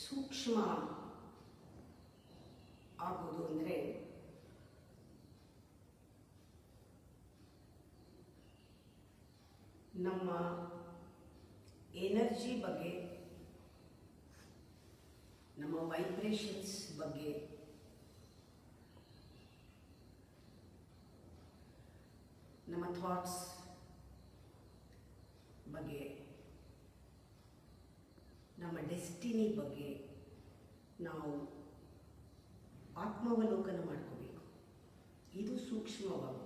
ಸೂಕ್ಷ್ಮ ಆಗೋದು ಅಂದರೆ ನಮ್ಮ ಎನರ್ಜಿ ಬಗ್ಗೆ, ನಮ್ಮ ವೈಬ್ರೇಷನ್ಸ್ ಬಗ್ಗೆ, ನಮ್ಮ ಥಾಟ್ಸ್ ಬಗ್ಗೆ, ನಮ್ಮ ಡೆಸ್ಟಿನಿ ಬಗ್ಗೆ ನಾವು ಆತ್ಮಾವಲೋಕನ ಮಾಡ್ಕೋಬೇಕು. ಇದು ಸೂಕ್ಷ್ಮವಾಗುವುದು.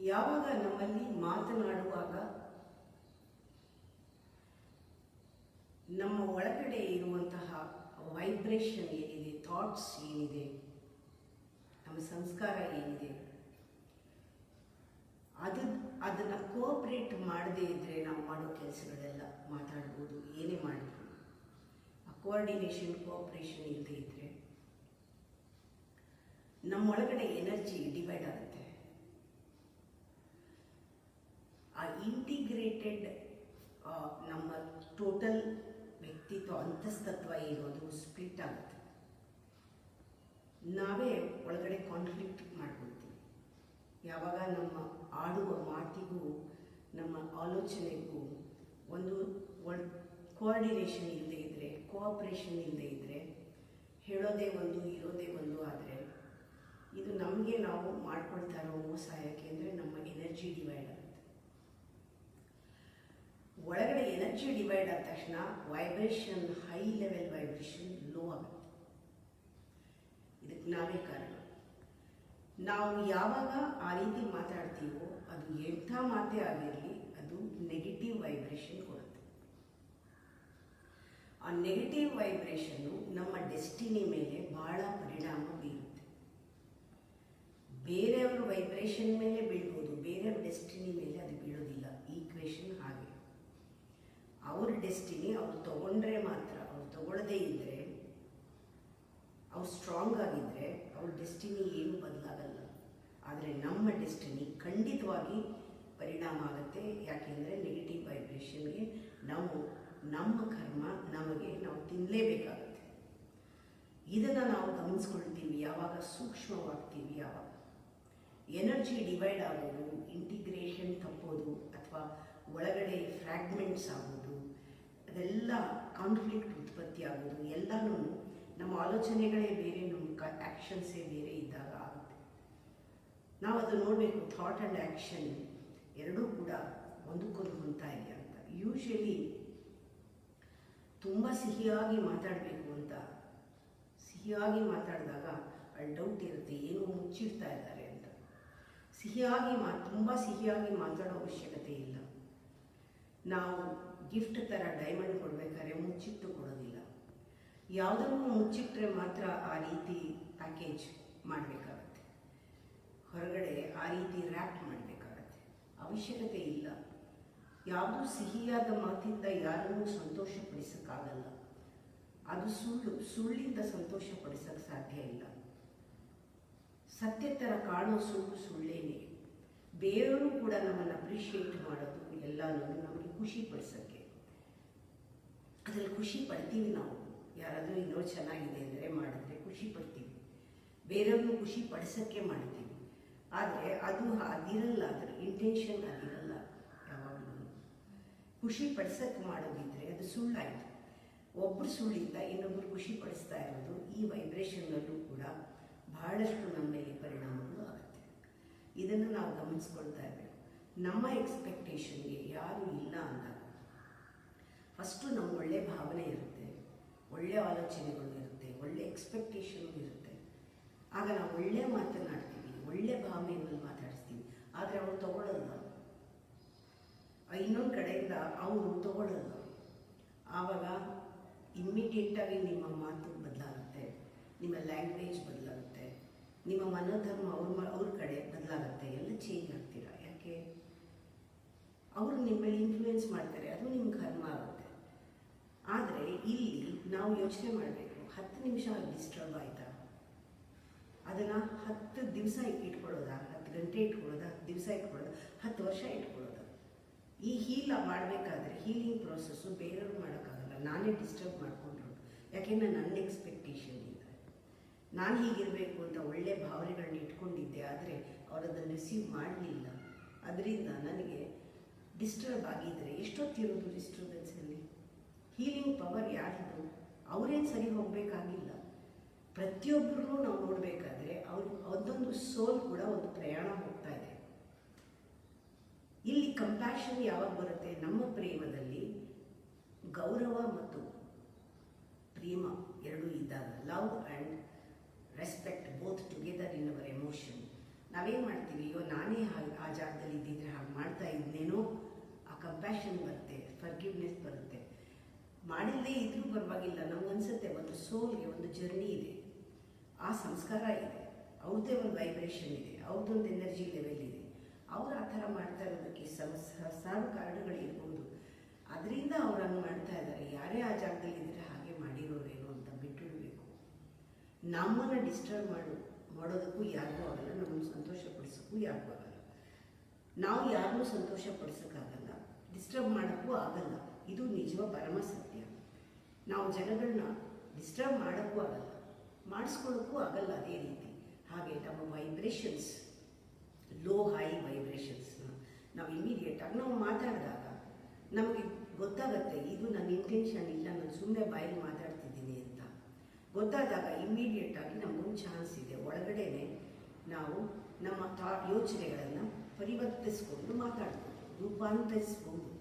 ಯಾವಾಗ ನಮ್ಮಲ್ಲಿ ಮಾತನಾಡುವಾಗ ನಮ್ಮ ಒಳಗಡೆ ಇರುವಂತಹ ವೈಬ್ರೇಷನ್ ಏನಿದೆ, ಥಾಟ್ಸ್ ಏನಿದೆ, ನಮ್ಮ ಸಂಸ್ಕಾರ ಏನಿದೆ, ಅದನ್ನು ಕೋಆಪ್ರೇಟ್ ಮಾಡದೇ ಇದ್ದರೆ ನಾವು ಮಾಡೋ ಕೆಲಸಗಳೆಲ್ಲ ಮಾತಾಡ್ಬೋದು, ಏನೇ ಮಾಡಿದ್ರು ಆ ಕೋಆರ್ಡಿನೇಷನ್ ಕೋಆಪ್ರೇಷನ್ ಇಲ್ಲದೆ ಇದ್ದರೆ ನಮ್ಮೊಳಗಡೆ ಎನರ್ಜಿ ಡಿವೈಡ್ ಆಗುತ್ತೆ. ಆ ಇಂಟಿಗ್ರೇಟೆಡ್ ನಮ್ಮ ಟೋಟಲ್ ವ್ಯಕ್ತಿತ್ವ ಅಂತಸ್ತತ್ವ ಇರೋದು ಸ್ಪ್ಲಿಟ್ ಆಗುತ್ತೆ. ನಾವೇ ಒಳಗಡೆ ಕಾನ್ಫ್ಲಿಕ್ಟ್ ಮಾಡ್ಕೊಳ್ತೀವಿ. ಯಾವಾಗ ನಮ್ಮ ಆಡುವ ಮಾತಿಗೂ ನಮ್ಮ ಆಲೋಚನೆಗೂ ಒಂದು ಕೋಆರ್ಡಿನೇಷನ್ ಇಲ್ಲದೆ ಇದ್ದರೆ, ಕೋಆಪ್ರೇಷನ್ ಇಲ್ಲದೆ ಇದ್ದರೆ, ಹೇಳೋದೇ ಒಂದು ಇರೋದೇ ಒಂದು ಆದರೆ ಇದು ನಮಗೆ ನಾವು ಮಾಡ್ಕೊಳ್ತಾ ಇರೋ ಮೋಸ. ಯಾಕೆಂದರೆ ನಮ್ಮ ಎನರ್ಜಿ ಡಿವೈಡ್ ಆಗುತ್ತೆ. ಒಳಗಡೆ ಎನರ್ಜಿ ಡಿವೈಡ್ ಆದ ತಕ್ಷಣ vibration, high level vibration low ಆಗುತ್ತೆ. ಇದಕ್ಕೆ ನಾವೇ ಕಾರಣ. ನಾವು ಯಾವಾಗ ಆ ರೀತಿ ಮಾತಾಡ್ತೀವೋ ಅದು ಎಂಥ ಮಾತೇ ಆಗಿರಲಿ, ಅದು ನೆಗೆಟಿವ್ ವೈಬ್ರೇಷನ್ ಕೊಡುತ್ತೆ. ಆ ನೆಗೆಟಿವ್ ವೈಬ್ರೇಷನ್ನು ನಮ್ಮ ಡೆಸ್ಟಿನಿ ಮೇಲೆ ಬಹಳ ಪರಿಣಾಮ ಬೀರುತ್ತೆ. ಬೇರೆಯವ್ರ ವೈಬ್ರೇಷನ್ ಮೇಲೆ ಬೀಳ್ಬೋದು, ಬೇರೆಯವ್ರ ಡೆಸ್ಟಿನಿ ಮೇಲೆ ಅದು ಬೀಳೋದಿಲ್ಲ. ಈಕ್ವೇಷನ್ ಹಾಗೆ. ಅವ್ರ ಡೆಸ್ಟಿನಿ ಅವ್ರು ತಗೊಂಡ್ರೆ ಮಾತ್ರ, ಅವ್ರು ತಗೊಳ್ಳದೇ ಇದ್ದರೆ, ಅವ್ರು ಸ್ಟ್ರಾಂಗ್ ಆಗಿದ್ದರೆ ಅವ್ರ ಡೆಸ್ಟಿನಿ ಏನು ಬದಲಾಗಲ್ಲ. ಆದರೆ ನಮ್ಮ ಡೆಸ್ಟಿನಿ ಖಂಡಿತವಾಗಿ ಪರಿಣಾಮ ಆಗುತ್ತೆ. ಯಾಕೆಂದರೆ ನೆಗೆಟಿವ್ ವೈಬ್ರೇಷನ್ಗೆ ನಮ್ಮ ಕರ್ಮ ನಾವು ತಿನ್ನಲೇಬೇಕಾಗುತ್ತೆ. ಇದನ್ನು ನಾವು ಗಮನಿಸ್ಕೊಳ್ತೀವಿ ಯಾವಾಗ ಸೂಕ್ಷ್ಮವಾಗ್ತೀವಿ. ಯಾವಾಗ ಎನರ್ಜಿ ಡಿವೈಡ್ ಆಗೋದು, ಇಂಟಿಗ್ರೇಷನ್ ತಪ್ಪೋದು ಅಥವಾ ಒಳಗಡೆ ಫ್ರ್ಯಾಗ್ಮೆಂಟ್ಸ್ ಆಗೋದು, ಅದೆಲ್ಲ ಕಾನ್ಫ್ಲಿಕ್ಟ್ ಉತ್ಪತ್ತಿ ಆಗೋದು ಎಲ್ಲನೂ ನಮ್ಮ ಆಲೋಚನೆಗಳೇ ಬೇರೆ, ನಮ್ಮ ಆ್ಯಕ್ಷನ್ಸೇ ಬೇರೆ ಇದ್ದಾಗ ಆಗುತ್ತೆ. ನಾವು ಅದು ನೋಡಬೇಕು. ಥಾಟ್ ಆ್ಯಂಡ್ ಆ್ಯಕ್ಷನ್ ಎರಡೂ ಕೂಡ ಒಂದಕ್ಕೊಂದು ಹೊಂದ್ತಾ ಇದೆ ಅಂತ. ಯೂಶ್ವಲಿ ತುಂಬ ಸಿಹಿಯಾಗಿ ಮಾತಾಡಬೇಕು ಅಂತ, ಸಿಹಿಯಾಗಿ ಮಾತಾಡಿದಾಗ ಅಲ್ಲಿ ಡೌಟ್ ಇರುತ್ತೆ, ಏನೋ ಮುಚ್ಚಿಡ್ತಾ ಇದ್ದಾರೆ ಅಂತ. ತುಂಬ ಸಿಹಿಯಾಗಿ ಮಾತಾಡೋ ಅವಶ್ಯಕತೆ ಇಲ್ಲ. ನಾವು ಗಿಫ್ಟ್ ಥರ ಡೈಮಂಡ್ ಕೊಡಬೇಕಾದ್ರೆ ಮುಚ್ಚಿಟ್ಟು ಕೊಡೋದಿಲ್ಲ. ಯಾವುದನ್ನು ಮುಚ್ಚಿಟ್ಟರೆ ಮಾತ್ರ ಆ ರೀತಿ ಪ್ಯಾಕೇಜ್ ಮಾಡಬೇಕಾಗತ್ತೆ. ಹೊರಗಡೆ ಆ ರೀತಿ ರ್ಯಾಪ್ ಮಾಡಬೇಕಾಗತ್ತೆ. ಅವಶ್ಯಕತೆ ಇಲ್ಲ. ಯಾವುದೂ ಸಿಹಿಯಾದ ಮಾತಿಂದ ಯಾರನ್ನೂ ಸಂತೋಷಪಡಿಸೋಕ್ಕಾಗಲ್ಲ. ಅದು ಸುಳ್ಳಿಂದ ಸಂತೋಷಪಡಿಸೋಕ್ಕೆ ಸಾಧ್ಯ ಇಲ್ಲ. ಸತ್ಯ ಥರ ಕಾಣೋ ಸುಳ್ಳೇನೆ. ಬೇರೆಯವರು ಕೂಡ ನಮ್ಮನ್ನು ಅಪ್ರಿಷಿಯೇಟ್ ಮಾಡೋದು ಎಲ್ಲನೂ ನಮಗೆ ಖುಷಿ ಪಡಿಸೋಕ್ಕೆ. ಅದರಲ್ಲಿ ಖುಷಿ ಪಡ್ತೀವಿ ನಾವು. ಯಾರಾದರೂ ಇನ್ನೂ ಚೆನ್ನಾಗಿದೆ ಅಂದರೆ ಮಾಡಿದ್ರೆ ಖುಷಿ ಪಡ್ತೀವಿ, ಬೇರೆಯವ್ರನ್ನೂ ಖುಷಿ ಪಡಿಸೋಕ್ಕೆ ಮಾಡ್ತೀವಿ. ಆದರೆ ಅದಿರಲ್ಲ, ಅದರ ಇಂಟೆನ್ಷನ್ ಅದಿರಲ್ಲ. ಯಾವಾಗಲೂ ಖುಷಿ ಪಡಿಸೋಕ್ಕೆ ಮಾಡೋದಿದ್ರೆ ಅದು ಸುಳ್ಳಾಯಿತು. ಒಬ್ಬರು ಸುಳ್ಳಿಂದ ಇನ್ನೊಬ್ಬರು ಖುಷಿ ಪಡಿಸ್ತಾ ಇರೋದು ಈ ವೈಬ್ರೇಷನ್ನಲ್ಲೂ ಕೂಡ ಬಹಳಷ್ಟು ನಮ್ಮ ಮೇಲೆ ಪರಿಣಾಮಗಳು ಆಗುತ್ತೆ. ಇದನ್ನು ನಾವು ಗಮನಿಸ್ಕೊಳ್ತಾ ಇರಬೇಕು. ನಮ್ಮ ಎಕ್ಸ್ಪೆಕ್ಟೇಷನ್ಗೆ ಯಾರೂ ಇಲ್ಲ ಅಂದಾಗ ಫಸ್ಟು ನಮ್ಮ ಒಳ್ಳೆಯ ಭಾವನೆ ಇರುತ್ತೆ, ಒಳ್ಳೆಯ ಆಲೋಚನೆಗಳು ಇರುತ್ತೆ, ಒಳ್ಳೆಯ ಎಕ್ಸ್ಪೆಕ್ಟೇಷನ್ ಇರುತ್ತೆ. ಆಗ ನಾವು ಒಳ್ಳೆಯ ಮಾತನಾಡ್ತೀವಿ, ಒಳ್ಳೆಯ ಭಾವನೆಯಲ್ಲಿ ಮಾತಾಡಿಸ್ತೀವಿ. ಆದರೆ ಅವ್ರು ತಗೊಳ್ಳಲ್ಲ. ಇನ್ನೊಂದು ಕಡೆಯಿಂದ ಅವರು ತಗೊಳ್ಳಲ್ಲ. ಆವಾಗ ಇಮ್ಮಿಡಿಯೇಟಾಗಿ ನಿಮ್ಮ ಮಾತು ಬದಲಾಗುತ್ತೆ, ನಿಮ್ಮ ಲ್ಯಾಂಗ್ವೇಜ್ ಬದಲಾಗುತ್ತೆ, ನಿಮ್ಮ ಮನೋಧರ್ಮ ಅವ್ರ ಕಡೆ ಬದಲಾಗುತ್ತೆ. ಎಲ್ಲ ಚೇಂಜ್ ಆಗ್ತೀರಾ. ಯಾಕೆ? ಅವರು ನಿಮ್ಮ ಮೇಲೆ ಇನ್ಫ್ಲೂಯೆನ್ಸ್ ಮಾಡ್ತಾರೆ, ಅದು ನಿಮ್ಮ ಕರ್ಮ ಆಗುತ್ತೆ. ಆದರೆ ಇಲ್ಲಿ ನಾವು ಯೋಚನೆ ಮಾಡಬೇಕು, 10 ನಿಮಿಷ ಡಿಸ್ಟರ್ಬ್ ಆಯಿತಾ, ಅದನ್ನು 10 ದಿವಸ ಇಟ್ಕೊಳ್ಳೋದಾ, 10 ಗಂಟೆ ಇಟ್ಕೊಳ್ಳೋದ, 10 ದಿವಸ ಇಟ್ಕೊಳ್ಳೋದ, 10 ವರ್ಷ ಇಟ್ಕೊಳ್ಳೋದ? ಈ ಮಾಡಬೇಕಾದ್ರೆ ಹೀಲಿಂಗ್ ಪ್ರೋಸೆಸ್ಸು ಬೇರೆಯವ್ರು ಮಾಡೋಕ್ಕಾಗಲ್ಲ. ನಾನೇ ಡಿಸ್ಟರ್ಬ್ ಮಾಡಿಕೊಂಡ್ರು. ಯಾಕೆಂದರೆ ನನ್ನ ಎಕ್ಸ್ಪೆಕ್ಟೇಷನ್ ಇದೆ, ನಾನು ಹೀಗಿರಬೇಕು ಅಂತ ಒಳ್ಳೆ ಭಾವನೆಗಳನ್ನ ಇಟ್ಕೊಂಡಿದ್ದೆ. ಆದರೆ ಅವರು ಅದನ್ನು ರಿಸೀವ್ ಮಾಡಲಿಲ್ಲ. ಅದರಿಂದ ನನಗೆ ಡಿಸ್ಟರ್ಬ್ ಆಗಿದ್ದರೆ ಎಷ್ಟೊತ್ತಿರೋದು ಡಿಸ್ಟರ್ಬೆನ್ಸಲ್ಲಿ? ಹೀಲಿಂಗ್ ಪವರ್ ಯಾರ್ದು? ಅವರೇನು ಸರಿ ಹೋಗಬೇಕಾಗಿಲ್ಲ. ಪ್ರತಿಯೊಬ್ಬರೂ ನಾವು ನೋಡಬೇಕಾದ್ರೆ ಒಂದೊಂದು ಸೋಲ್ ಕೂಡ ಒಂದು ಪ್ರಯಾಣ ಹೋಗ್ತಾ ಇದೆ. ಇಲ್ಲಿ ಕಂಪ್ಯಾಷನ್ ಯಾವಾಗ ಬರುತ್ತೆ? ನಮ್ಮ ಪ್ರೇಮದಲ್ಲಿ ಗೌರವ ಮತ್ತು ಪ್ರೇಮ ಎರಡೂ ಇದ್ದಾಗ, love and respect both together in our emotion. ನಾವೇನು ಮಾಡ್ತೀವಿ? ಅಯ್ಯೋ ನಾನೇ ಆ ಜಾಗದಲ್ಲಿ ಇದ್ದಿದ್ರೆ ಹಾಗೆ ಮಾಡ್ತಾ ಇದ್ನೇನೋ, ಆ ಕಂಪ್ಯಾಷನ್ ಬರುತ್ತೆ, ಫರ್ಗಿವ್ನೆಸ್ ಬರುತ್ತೆ. ಮಾಡಿಲ್ಲದೆ ಇದ್ರೂ ಪರವಾಗಿಲ್ಲ, ನಮಗನ್ಸುತ್ತೆ ಒಂದು ಸೋಲ್ಗೆ ಒಂದು ಜರ್ನಿ ಇದೆ, ಆ ಸಂಸ್ಕಾರ ಇದೆ, ಅವ್ರದ್ದೇ ಒಂದು ವೈಬ್ರೇಷನ್ ಇದೆ, ಅವ್ರದ್ದೊಂದು ಎನರ್ಜಿ ಲೆವೆಲ್ ಇದೆ. ಅವ್ರು ಆ ಥರ ಮಾಡ್ತಾ ಇರೋದಕ್ಕೆ ಸಾವಿರ ಕಾರಣಗಳಿರ್ಬೋದು. ಅದರಿಂದ ಅವ್ರು ಹಂಗೆ ಮಾಡ್ತಾ ಇದ್ದಾರೆ. ಯಾರೇ ಆ ಜಾಗದಲ್ಲಿ ಇದ್ದರೆ ಹಾಗೆ ಮಾಡಿರೋರೇನು ಅಂತ ಬಿಟ್ಟಿಡಬೇಕು. ನಮ್ಮನ್ನು ಡಿಸ್ಟರ್ಬ್ ಮಾಡೋದಕ್ಕೂ ಯಾರಿಗೂ ಆಗಲ್ಲ, ನಮ್ಮನ್ನು ಸಂತೋಷಪಡಿಸೋಕ್ಕೂ ಯಾರಿಗೂ ಆಗಲ್ಲ. ನಾವು ಯಾರನ್ನೂ ಸಂತೋಷಪಡಿಸೋಕ್ಕಾಗಲ್ಲ, ಡಿಸ್ಟರ್ಬ್ ಮಾಡೋಕ್ಕೂ ಆಗಲ್ಲ. ಇದು ನಿಜವಾದ ಪರಮ ಸತ್ಯ. ನಾವು ಜನಗಳನ್ನ ಡಿಸ್ಟರ್ಬ್ ಮಾಡೋಕ್ಕೂ ಆಗಲ್ಲ, ಮಾಡಿಸ್ಕೊಳ್ಳೋಕ್ಕೂ ಆಗಲ್ಲ. ಅದೇ ರೀತಿ ಹಾಗೆ ನಮ್ಮ ವೈಬ್ರೇಷನ್ಸ್, ಲೋ ಹೈ ವೈಬ್ರೇಷನ್ಸ್ನ ನಾವು ಇಮಿಡಿಯೇಟಾಗಿ ನಾವು ಮಾತಾಡಿದಾಗ ನಮಗೆ ಗೊತ್ತಾಗುತ್ತೆ, ಇದು ನನ್ನ ಇಂಟೆನ್ಷನ್ ಇಲ್ಲ, ನಾನು ಸುಮ್ಮನೆ ಬಾಯಲ್ಲಿ ಮಾತಾಡ್ತಿದ್ದೀನಿ ಅಂತ ಗೊತ್ತಾದಾಗ ಇಮ್ಮಿಡಿಯೇಟಾಗಿ ನಮಗೊಂದು ಚಾನ್ಸ್ ಇದೆ. ಒಳಗಡೆನೆ ನಾವು ನಮ್ಮ ಯೋಚನೆಗಳನ್ನು ಪರಿವರ್ತಿಸ್ಕೊಂಡು ಮಾತಾಡ್ಬೋದು, ರೂಪಾಂತರಿಸ್ಬೋದು.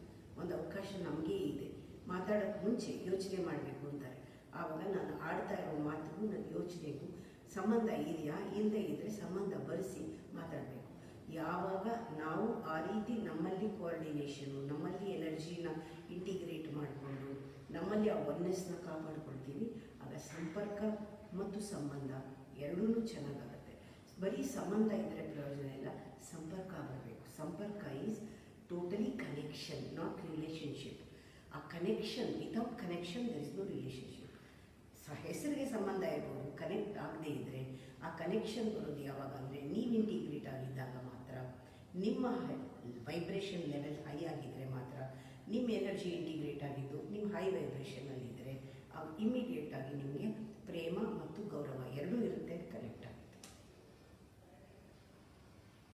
ಒಂದು ಅವಕಾಶ ನಮಗೇ ಇದೆ. ಮಾತಾಡೋಕ್ಕೆ ಮುಂಚೆ ಯೋಚನೆ ಮಾಡಬೇಕು ಅಂತಾರೆ. ಆವಾಗ ನಾನು ಆಡ್ತಾ ಇರೋ ಮಾತಿಗೂ ನನ್ನ ಯೋಚನೆಗೂ ಸಂಬಂಧ ಇದೆಯಾ? ಇಲ್ಲದೆ ಇದ್ದರೆ ಸಂಬಂಧ ಬರೆಸಿ ಮಾತಾಡಬೇಕು. ಯಾವಾಗ ನಾವು ಆ ರೀತಿ ನಮ್ಮಲ್ಲಿ ಕೋಆರ್ಡಿನೇಷನು, ನಮ್ಮಲ್ಲಿ ಎನರ್ಜಿನ ಇಂಟಿಗ್ರೇಟ್ ಮಾಡಿಕೊಂಡು ನಮ್ಮಲ್ಲಿ ಆ ಒನ್ನೆಸ್ನ ಕಾಪಾಡ್ಕೊಳ್ತೀವಿ, ಆಗ ಸಂಪರ್ಕ ಮತ್ತು ಸಂಬಂಧ ಎರಡೂ ಚೆನ್ನಾಗಾಗುತ್ತೆ. ಬರೀ ಸಂಬಂಧ ಇದ್ದರೆ ಪ್ರಯೋಜನ ಇಲ್ಲ, ಸಂಪರ್ಕ ಬರಬೇಕು. ಸಂಪರ್ಕ is totally connection, not relationship. ಆ connection, without connection there is no relationship. ಹೆಸರಿಗೆ ಸಂಬಂಧ ಇರ್ಬೋದು, ಕನೆಕ್ಟ್ ಆಗದೆ ಇದ್ದರೆ ಆ ಕನೆಕ್ಷನ್ ಬರೋದು ಯಾವಾಗ ಅಂದರೆ ನೀವು ಇಂಟಿಗ್ರೇಟ್ ಆಗಿದ್ದಾಗ ಮಾತ್ರ. ನಿಮ್ಮ ವೈಬ್ರೇಷನ್ ಲೆವೆಲ್ ಹೈ ಆಗಿದ್ದರೆ ಮಾತ್ರ, ನಿಮ್ಮ ಎನರ್ಜಿ ಇಂಟಿಗ್ರೇಟ್ ಆಗಿದ್ದು ನಿಮ್ಮ ಹೈ ವೈಬ್ರೇಷನಲ್ಲಿದ್ದರೆ ಇಮ್ಮಿಡಿಯೇಟಾಗಿ ನಿಮಗೆ ಪ್ರೇಮ ಮತ್ತು ಗೌರವ ಎರಡೂ ಇರುತ್ತೆ, ಕನೆಕ್ಟ್ ಆಗುತ್ತೆ.